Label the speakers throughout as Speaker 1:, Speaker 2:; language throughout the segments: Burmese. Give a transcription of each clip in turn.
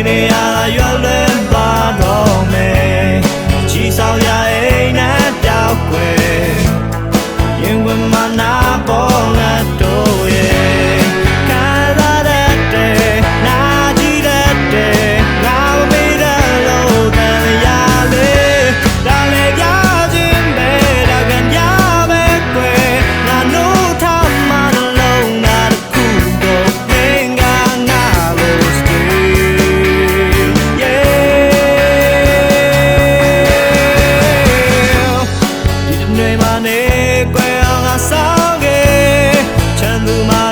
Speaker 1: နေရရွယ်လွင်သွားတော့မယ်ကြီးဆောင်ရအိမ်နဲ့ပြောက်ွယ်ရင်ဝင်မနာပေါ်ငါတို့ရဲ့ခံစားတဲ့နာကြည့်တဲ့ငါမေးတဲ့လို့တန်ရလေဒါလည်းရခြင်းပဲဒါကညပဲကွယ်ငါနိုးထားမှလုံးငါတခုတော့ငါ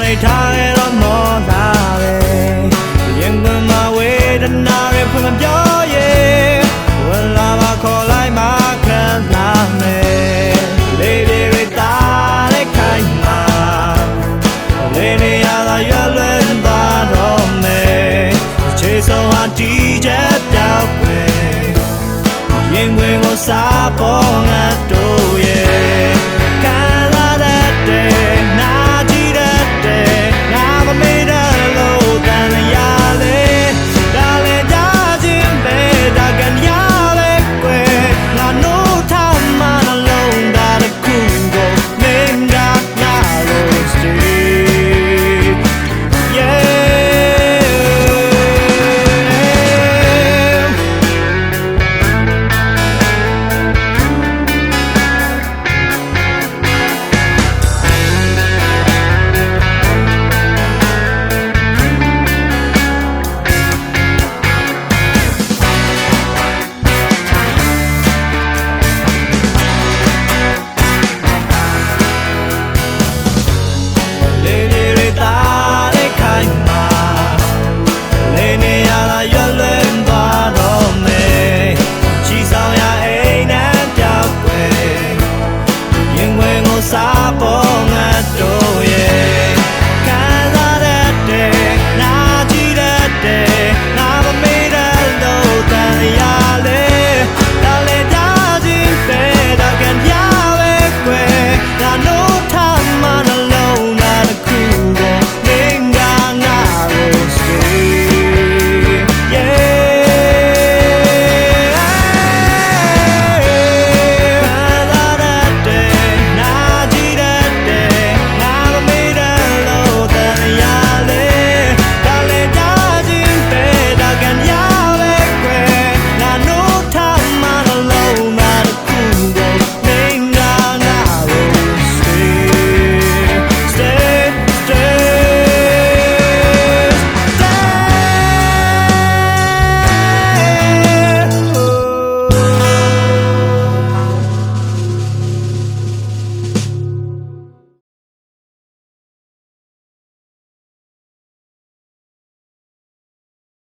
Speaker 1: လို့ ထားရတော့မောတာပဲရင်ကမဝေဒနာရဲ့ဖွင့်ပြောရဲ့ဝင်လာပါခေါ်လိုက်မှခံလာမယ်လေးတွေတားတဲ့ခိုင်မှာလေးနေရတာရွယ်လွင်သွားတော့မယ်ချေဆုံးဟာတီးချက်ပြောက်ွယ်ရင်ဝင်ကိုစားပေါ်ငါ